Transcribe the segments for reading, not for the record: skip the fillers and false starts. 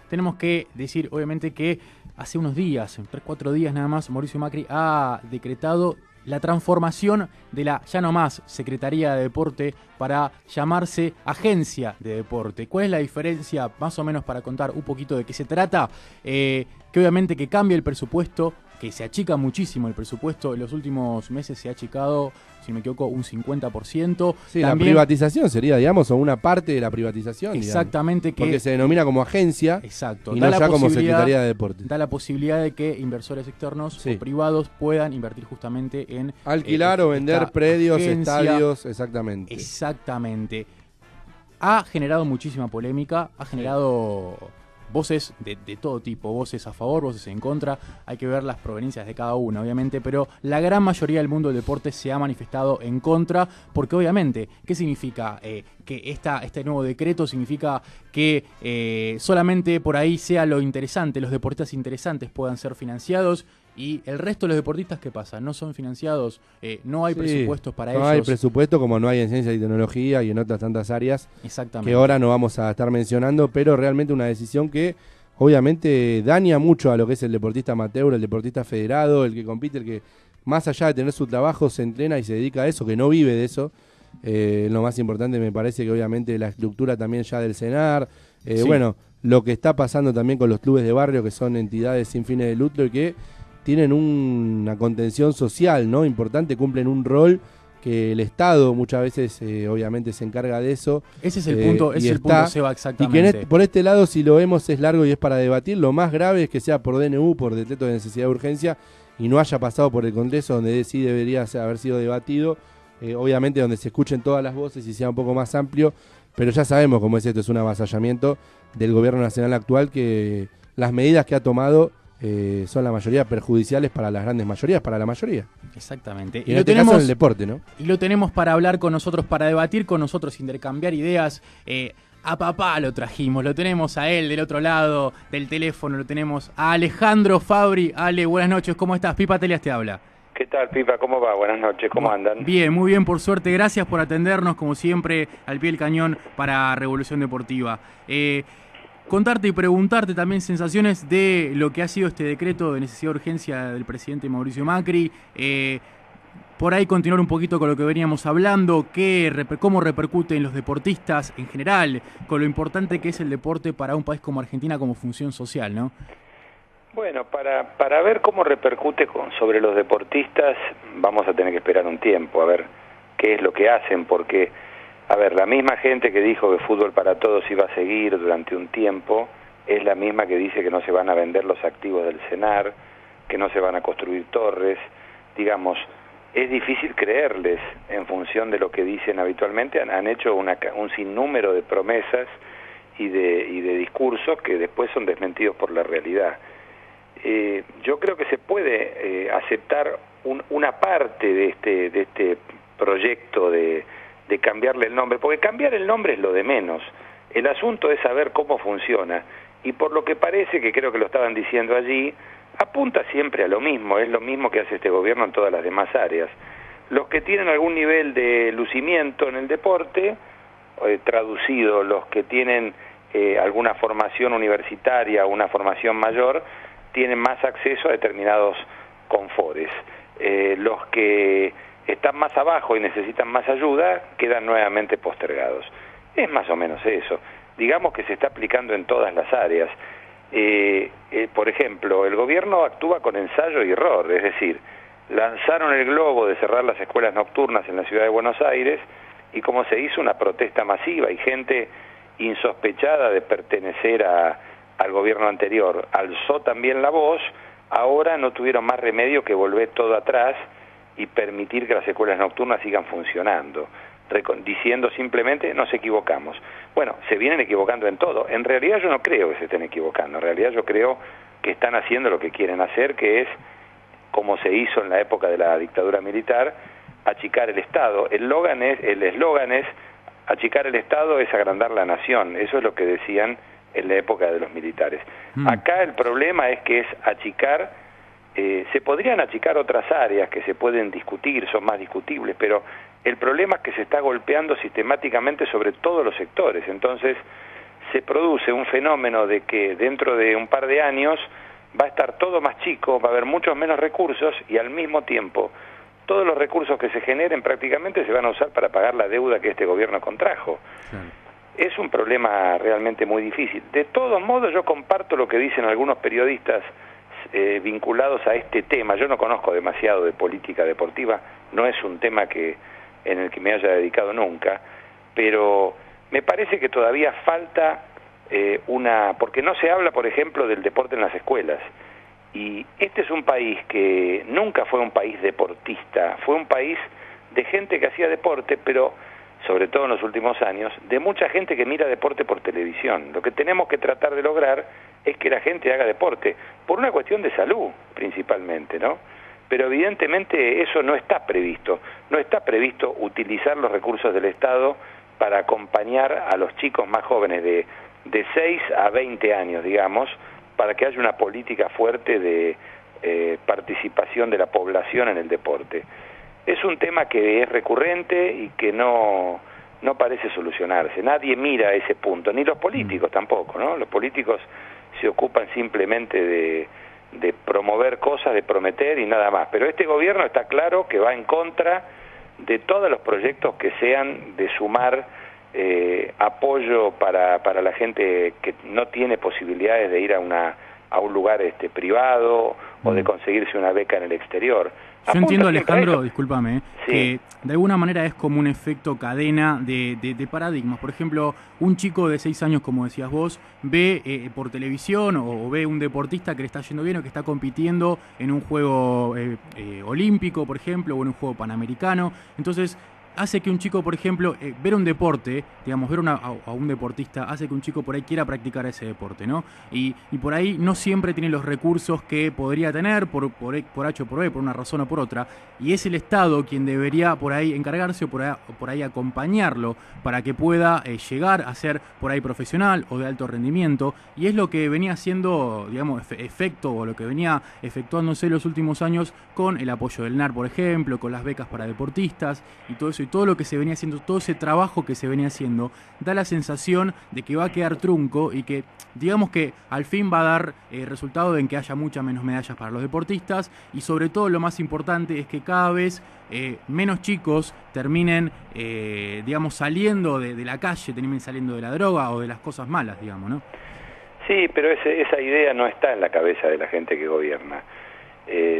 Tenemos que decir, obviamente, que hace unos días, 3-4 días nada más, Mauricio Macri ha decretado la transformación de la ya no más Secretaría de Deporte para llamarse Agencia de Deporte. ¿Cuál es la diferencia, más o menos, para contar un poquito de qué se trata? Que obviamente que cambia el presupuesto, que se achica muchísimo el presupuesto. En los últimos meses se ha achicado, si no me equivoco, un 50%. Sí, también, la privatización sería, digamos, o una parte de la privatización. Exactamente. Digamos, porque se denomina como agencia. Exacto. Y no ya como Secretaría de Deporte. Da la posibilidad de que inversores externos o privados puedan invertir justamente en... alquilar o vender predios, agencia, estadios, exactamente. Exactamente. Ha generado muchísima polémica, ha generado... voces de todo tipo, voces a favor, voces en contra, hay que ver las proveniencias de cada una, obviamente, pero la gran mayoría del mundo del deporte se ha manifestado en contra, porque obviamente, ¿qué significa? Que este nuevo decreto significa que solamente por ahí sea lo interesante, los deportistas interesantes puedan ser financiados, y el resto de los deportistas, ¿qué pasa? No son financiados, no hay presupuestos para ellos. No hay presupuesto, como no hay en ciencia y tecnología y en otras tantas áreas. Exactamente. Que ahora no vamos a estar mencionando, pero realmente una decisión que obviamente daña mucho a lo que es el deportista amateur, el deportista federado, el que compite, el que más allá de tener su trabajo se entrena y se dedica a eso, que no vive de eso. Lo más importante me parece que obviamente la estructura también ya del CENAR, sí. Bueno, lo que está pasando también con los clubes de barrio, que son entidades sin fines de lucro y que tienen una contención social, ¿no? Importante, cumplen un rol que el Estado muchas veces obviamente se encarga de eso. Ese es el punto, ese es el punto, Seba, exactamente. Y que por este lado, si lo vemos, es largo y es para debatir. Lo más grave es que sea por DNU, por decreto de necesidad de urgencia, y no haya pasado por el Congreso, donde sí debería haber sido debatido, obviamente donde se escuchen todas las voces y sea un poco más amplio, pero ya sabemos cómo es esto, es un avasallamiento del gobierno nacional actual, que las medidas que ha tomado son la mayoría perjudiciales para las grandes mayorías, para la mayoría. Exactamente. Y en este caso en el deporte, ¿no? Y lo tenemos para hablar con nosotros, para debatir con nosotros, intercambiar ideas. A papá lo trajimos, lo tenemos a él del otro lado del teléfono, lo tenemos a Alejandro Fabri. Ale, buenas noches, ¿cómo estás? Pipa Telias te habla. ¿Qué tal, Pipa? ¿Cómo va? Buenas noches, ¿cómo andan? Bien, muy bien, por suerte. Gracias por atendernos, como siempre, al pie del cañón para Revolución Deportiva. Contarte y preguntarte también sensaciones de lo que ha sido este decreto de necesidad de urgencia del presidente Mauricio Macri. Por ahí continuar un poquito con lo que veníamos hablando, cómo repercute en los deportistas en general, con lo importante que es el deporte para un país como Argentina como función social, ¿no? Bueno, para ver cómo repercute sobre los deportistas vamos a tener que esperar un tiempo, a ver qué es lo que hacen, porque... A ver, la misma gente que dijo que Fútbol para Todos iba a seguir durante un tiempo es la misma que dice que no se van a vender los activos del CENAR, que no se van a construir torres. Digamos, es difícil creerles en función de lo que dicen habitualmente. Han hecho un sinnúmero de promesas y de discursos que después son desmentidos por la realidad. Yo creo que se puede aceptar una parte de este proyecto de cambiarle el nombre, porque cambiar el nombre es lo de menos. El asunto es saber cómo funciona, y por lo que parece, que creo que lo estaban diciendo allí, apunta siempre a lo mismo, es lo mismo que hace este gobierno en todas las demás áreas. Los que tienen algún nivel de lucimiento en el deporte, traducido, los que tienen alguna formación universitaria, una formación mayor, tienen más acceso a determinados confores. Los que están más abajo y necesitan más ayuda, quedan nuevamente postergados. Es más o menos eso. Digamos que se está aplicando en todas las áreas. Por ejemplo, el gobierno actúa con ensayo y error, es decir, lanzaron el globo de cerrar las escuelas nocturnas en la ciudad de Buenos Aires, y como se hizo una protesta masiva y gente insospechada de pertenecer al gobierno anterior alzó también la voz, ahora no tuvieron más remedio que volver todo atrás y permitir que las escuelas nocturnas sigan funcionando, diciendo simplemente nos equivocamos. Bueno, se vienen equivocando en todo. En realidad yo no creo que se estén equivocando, en realidad yo creo que están haciendo lo que quieren hacer, que es, como se hizo en la época de la dictadura militar, achicar el Estado. El eslogan es achicar el Estado es agrandar la nación. Eso es lo que decían en la época de los militares. Acá el problema es que es achicar. Se podrían achicar otras áreas que se pueden discutir, son más discutibles, pero el problema es que se está golpeando sistemáticamente sobre todos los sectores. Entonces se produce un fenómeno de que dentro de un par de años va a estar todo más chico, va a haber muchos menos recursos y al mismo tiempo todos los recursos que se generen prácticamente se van a usar para pagar la deuda que este gobierno contrajo. Claro. Es un problema realmente muy difícil. De todos modos, yo comparto lo que dicen algunos periodistas vinculados a este tema. Yo no conozco demasiado de política deportiva, no es un tema en el que me haya dedicado nunca, pero me parece que todavía falta porque no se habla, por ejemplo, del deporte en las escuelas. Y este es un país que nunca fue un país deportista, fue un país de gente que hacía deporte, pero sobre todo en los últimos años, de mucha gente que mira deporte por televisión. Lo que tenemos que tratar de lograr es que la gente haga deporte, por una cuestión de salud principalmente, ¿no? Pero evidentemente eso no está previsto. No está previsto utilizar los recursos del Estado para acompañar a los chicos más jóvenes de 6 a 20 años, digamos, para que haya una política fuerte de participación de la población en el deporte. Es un tema que es recurrente y que no parece solucionarse. Nadie mira ese punto, ni los políticos tampoco, ¿no? Los políticos se ocupan simplemente de promover cosas, de prometer y nada más. Pero este gobierno está claro que va en contra de todos los proyectos que sean de sumar apoyo para la gente que no tiene posibilidades de ir a un lugar privado o de conseguirse una beca en el exterior. Yo entiendo, Alejandro, discúlpame, sí, que de alguna manera es como un efecto cadena de paradigmas. Por ejemplo, un chico de 6 años, como decías vos, ve por televisión o ve un deportista que le está yendo bien o que está compitiendo en un juego olímpico, por ejemplo, o en un juego panamericano. Entonces hace que un chico, por ejemplo, ver un deporte, digamos, ver a un deportista, hace que un chico por ahí quiera practicar ese deporte, ¿no? Y por ahí no siempre tiene los recursos que podría tener por H o por B, por una razón o por otra, y es el Estado quien debería por ahí encargarse o por ahí acompañarlo para que pueda llegar a ser por ahí profesional o de alto rendimiento, y es lo que venía haciendo, digamos, efecto o lo que venía efectuándose en los últimos años con el apoyo del NAR, por ejemplo, con las becas para deportistas y todo eso, y todo lo que se venía haciendo, todo ese trabajo que se venía haciendo, da la sensación de que va a quedar trunco y que, digamos que al fin va a dar resultado en que haya muchas menos medallas para los deportistas y sobre todo lo más importante es que cada vez menos chicos terminen, digamos, saliendo de la calle, terminen saliendo de la droga o de las cosas malas, digamos, ¿no? Sí, pero esa idea no está en la cabeza de la gente que gobierna.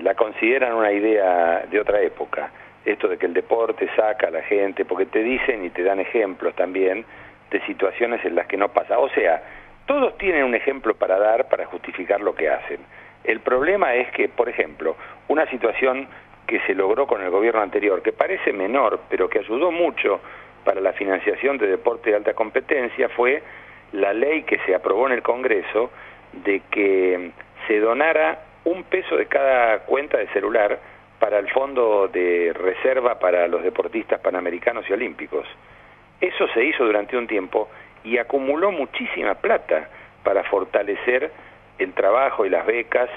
La consideran una idea de otra época. Esto de que el deporte saca a la gente, porque te dicen y te dan ejemplos también de situaciones en las que no pasa. O sea, todos tienen un ejemplo para dar para justificar lo que hacen. El problema es que, por ejemplo, una situación que se logró con el gobierno anterior, que parece menor, pero que ayudó mucho para la financiación de deporte de alta competencia, fue la ley que se aprobó en el Congreso de que se donara $1 de cada cuenta de celular para el fondo de reserva para los deportistas panamericanos y olímpicos. Eso se hizo durante un tiempo y acumuló muchísima plata para fortalecer el trabajo y las becas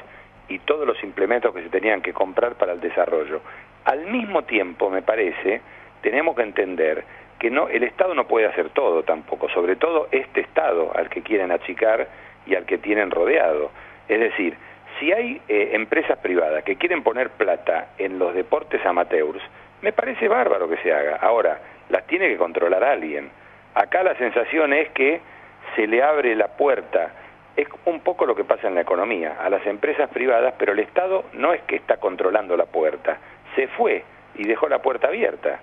y todos los implementos que se tenían que comprar para el desarrollo. Al mismo tiempo, me parece, tenemos que entender que el Estado no puede hacer todo tampoco, sobre todo este Estado al que quieren achicar y al que tienen rodeado. Es decir, si hay empresas privadas que quieren poner plata en los deportes amateurs, me parece bárbaro que se haga. Ahora, las tiene que controlar alguien. Acá la sensación es que se le abre la puerta. Es un poco lo que pasa en la economía, a las empresas privadas, pero el Estado no es que está controlando la puerta. Se fue y dejó la puerta abierta.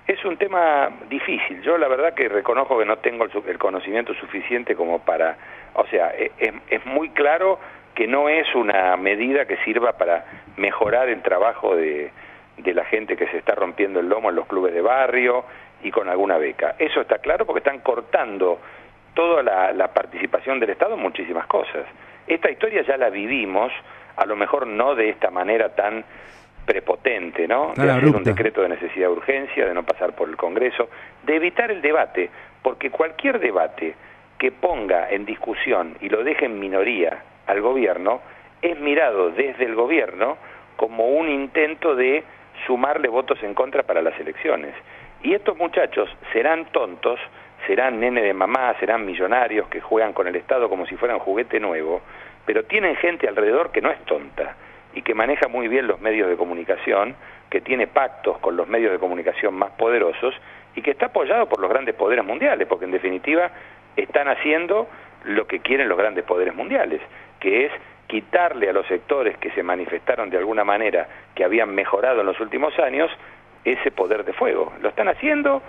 Es un tema difícil. Yo la verdad que reconozco que no tengo el conocimiento suficiente como para... O sea, es muy claro que no es una medida que sirva para mejorar el trabajo de la gente que se está rompiendo el lomo en los clubes de barrio y con alguna beca. Eso está claro porque están cortando toda la participación del Estado en muchísimas cosas. Esta historia ya la vivimos, a lo mejor no de esta manera tan prepotente, ¿no? De hacer un decreto de necesidad de urgencia, de no pasar por el Congreso, de evitar el debate, porque cualquier debate que ponga en discusión y lo deje en minoría al gobierno, es mirado desde el gobierno como un intento de sumarle votos en contra para las elecciones. Y estos muchachos serán tontos serán nene de mamá, serán millonarios que juegan con el Estado como si fueran juguete nuevo, pero tienen gente alrededor que no es tonta y que maneja muy bien los medios de comunicación, que tiene pactos con los medios de comunicación más poderosos y que está apoyado por los grandes poderes mundiales, porque en definitiva están haciendo lo que quieren los grandes poderes mundiales, que es quitarle a los sectores que se manifestaron de alguna manera, que habían mejorado en los últimos años, ese poder de fuego. Lo están haciendo,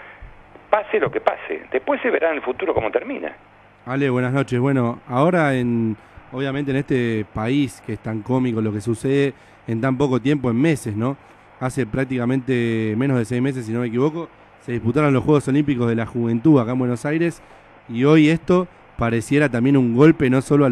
pase lo que pase. Después se verá en el futuro cómo termina. Ale, buenas noches. Bueno, ahora obviamente en este país que es tan cómico lo que sucede en tan poco tiempo, en meses, ¿no? Hace prácticamente menos de 6 meses, si no me equivoco, se disputaron los Juegos Olímpicos de la Juventud acá en Buenos Aires, y hoy esto pareciera también un golpe no solo a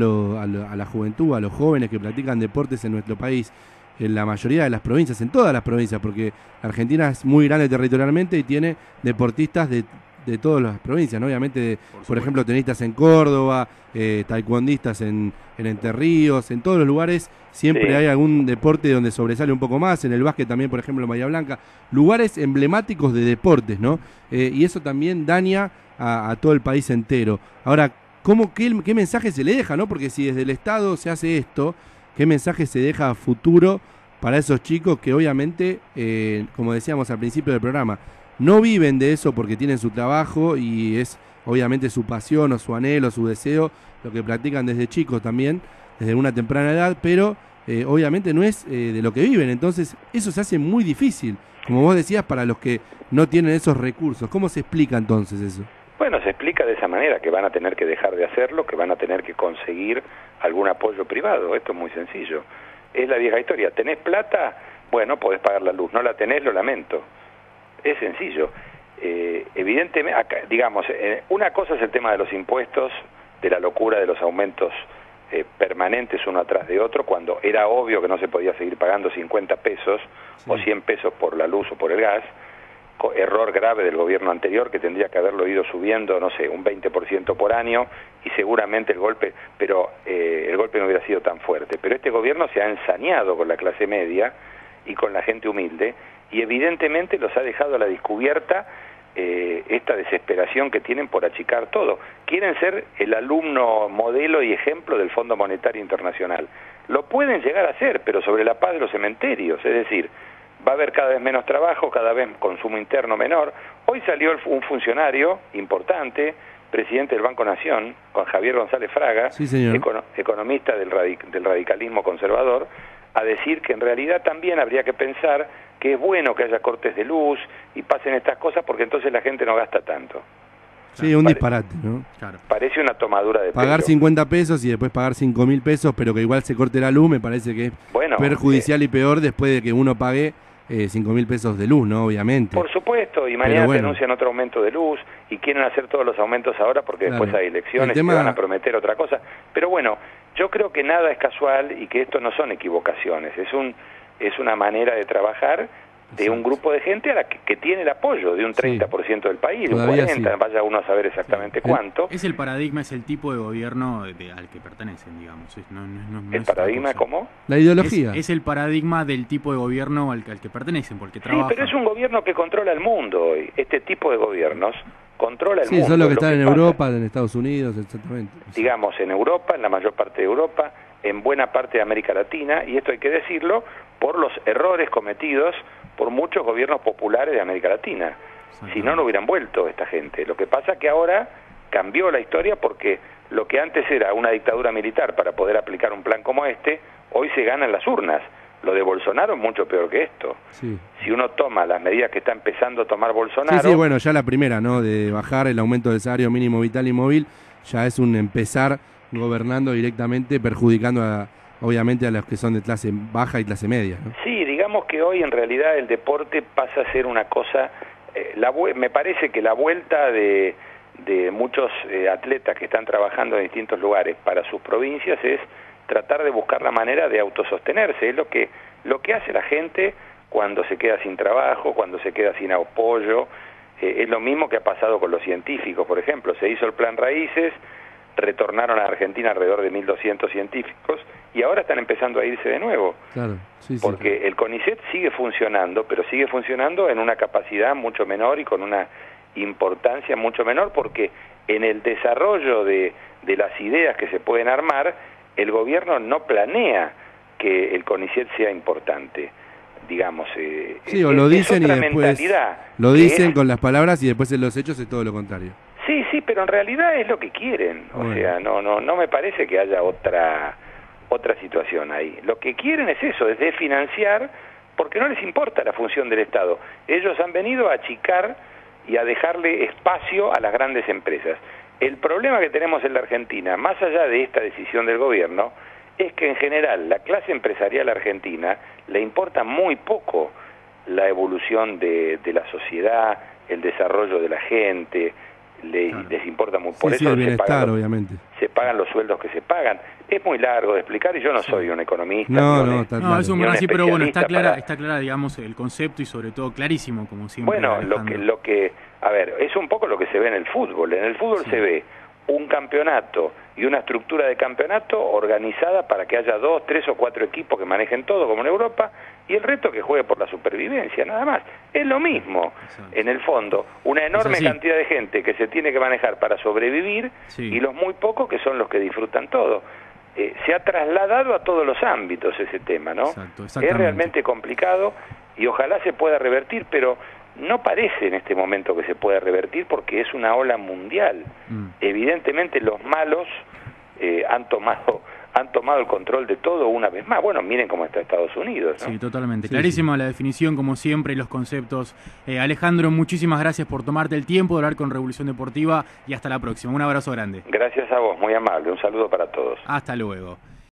la juventud, a los jóvenes que practican deportes en nuestro país, en la mayoría de las provincias, en todas las provincias, porque Argentina es muy grande territorialmente y tiene deportistas de todas las provincias, ¿no? Obviamente, por ejemplo, tenistas en Córdoba, taekwondistas en Entre Ríos, en todos los lugares siempre Sí. hay algún deporte donde sobresale un poco más, en el básquet también, por ejemplo, en Bahía Blanca, lugares emblemáticos de deportes, ¿no? Y eso también daña a todo el país entero. Ahora, ¿qué mensaje se le deja, no? Porque si desde el Estado se hace esto, ¿qué mensaje se deja a futuro para esos chicos que obviamente, como decíamos al principio del programa, no viven de eso porque tienen su trabajo y es obviamente su pasión o su anhelo, su deseo, lo que practican desde chicos también, desde una temprana edad, pero obviamente no es de lo que viven, entonces eso se hace muy difícil, como vos decías, para los que no tienen esos recursos. ¿Cómo se explica entonces eso? Bueno, se explica de esa manera, que van a tener que dejar de hacerlo, que van a tener que conseguir algún apoyo privado. Esto es muy sencillo. Es la vieja historia. ¿Tenés plata? Bueno, podés pagar la luz. ¿No la tenés? Lo lamento. Es sencillo. Evidentemente, digamos, una cosa es el tema de los impuestos, de la locura de los aumentos permanentes uno atrás de otro, cuando era obvio que no se podía seguir pagando 50 pesos o 100 pesos por la luz o por el gas. Error grave del gobierno anterior, que tendría que haberlo ido subiendo, no sé, un 20% por año, y seguramente el golpe no hubiera sido tan fuerte. Pero este gobierno se ha ensañado con la clase media y con la gente humilde, y evidentemente los ha dejado a la descubierta esta desesperación que tienen por achicar todo. Quieren ser el alumno modelo y ejemplo del Fondo Monetario Internacional. Lo pueden llegar a ser, pero sobre la paz de los cementerios, es decir, va a haber cada vez menos trabajo, cada vez consumo interno menor. Hoy salió un funcionario importante, presidente del Banco Nación, con Javier González Fraga, sí, señor, economista del radicalismo conservador, a decir que en realidad también habría que pensar que es bueno que haya cortes de luz y pasen estas cosas, porque entonces la gente no gasta tanto. Sí, un disparate, ¿no? Claro. Parece una tomadura de pagar pelo. 50 pesos y después pagar 5.000 pesos, pero que igual se corte la luz, me parece que es perjudicial y peor después de que uno pague 5.000 pesos de luz, ¿no? Obviamente. Por supuesto, y mañana denuncian otro aumento de luz y quieren hacer todos los aumentos ahora porque después hay elecciones y van a prometer otra cosa. Pero bueno, yo creo que nada es casual y que esto no son equivocaciones, es una manera de trabajar de un grupo de gente a la que tiene el apoyo de un 30% del país, de un 40%, vaya uno a saber exactamente cuánto. Es el paradigma, es el tipo de gobierno al que pertenecen, digamos. ¿El paradigma cómo? La ideología. Es el paradigma del tipo de gobierno al que pertenecen, porque trabajan. Sí, pero es un gobierno que controla el mundo hoy. Este tipo de gobiernos controla el mundo. Sí, son los que están en Europa, en Estados Unidos, exactamente. Digamos, en Europa, en la mayor parte de Europa, en buena parte de América Latina, y esto hay que decirlo por los errores cometidos por muchos gobiernos populares de América Latina. Si no, no hubieran vuelto esta gente. Lo que pasa es que ahora cambió la historia, porque lo que antes era una dictadura militar para poder aplicar un plan como este, hoy se gana en las urnas. Lo de Bolsonaro es mucho peor que esto. Sí. Si uno toma las medidas que está empezando a tomar Bolsonaro... Sí, bueno, ya la primera, ¿no? De bajar el aumento del salario mínimo vital y móvil, ya es un empezar gobernando directamente, perjudicando obviamente a los que son de clase baja y clase media, ¿no? Sí, digamos que hoy en realidad el deporte pasa a ser una cosa... me parece que la vuelta de muchos atletas que están trabajando en distintos lugares para sus provincias es tratar de buscar la manera de autosostenerse. Es lo que hace la gente cuando se queda sin trabajo, cuando se queda sin apoyo. Es lo mismo que ha pasado con los científicos, por ejemplo. Se hizo el Plan Raíces, retornaron a Argentina alrededor de 1.200 científicos y ahora están empezando a irse de nuevo. Claro, sí, porque claro. el CONICET sigue funcionando, pero sigue funcionando en una capacidad mucho menor y con una importancia mucho menor, porque en el desarrollo de las ideas que se pueden armar, el gobierno no planea que el CONICET sea importante, digamos. Sí, o lo dicen y después mentalidad lo dicen con las palabras y después en los hechos es todo lo contrario. Sí, pero en realidad es lo que quieren. O sea, no me parece que haya otra situación ahí. Lo que quieren es eso, es desfinanciar, porque no les importa la función del Estado. Ellos han venido a achicar y a dejarle espacio a las grandes empresas. El problema que tenemos en la Argentina, más allá de esta decisión del gobierno, es que en general la clase empresarial argentina le importa muy poco la evolución de la sociedad, el desarrollo de la gente, les importa muy, por eso el bienestar, obviamente. Se pagan los sueldos que se pagan. Es muy largo de explicar y yo no soy un economista. No, es un así, pero bueno, está clara, digamos, el concepto y sobre todo clarísimo, como siempre. Bueno, lo que, a ver, es un poco lo que se ve en el fútbol. En el fútbol se ve un campeonato y una estructura de campeonato organizada para que haya 2, 3 o 4 equipos que manejen todo, como en Europa, y el resto que juegue por la supervivencia, nada más. Es lo mismo, en el fondo, una enorme cantidad de gente que se tiene que manejar para sobrevivir y los muy pocos que son los que disfrutan todo. Se ha trasladado a todos los ámbitos ese tema, ¿no? Es realmente complicado y ojalá se pueda revertir, pero no parece en este momento que se pueda revertir porque es una ola mundial. Evidentemente los malos han tomado el control de todo una vez más. Bueno, miren cómo está Estados Unidos, ¿no? Sí, totalmente. Clarísima la definición, como siempre, y los conceptos. Alejandro, muchísimas gracias por tomarte el tiempo de hablar con Revolución Deportiva y hasta la próxima. Un abrazo grande. Gracias a vos, muy amable. Un saludo para todos. Hasta luego.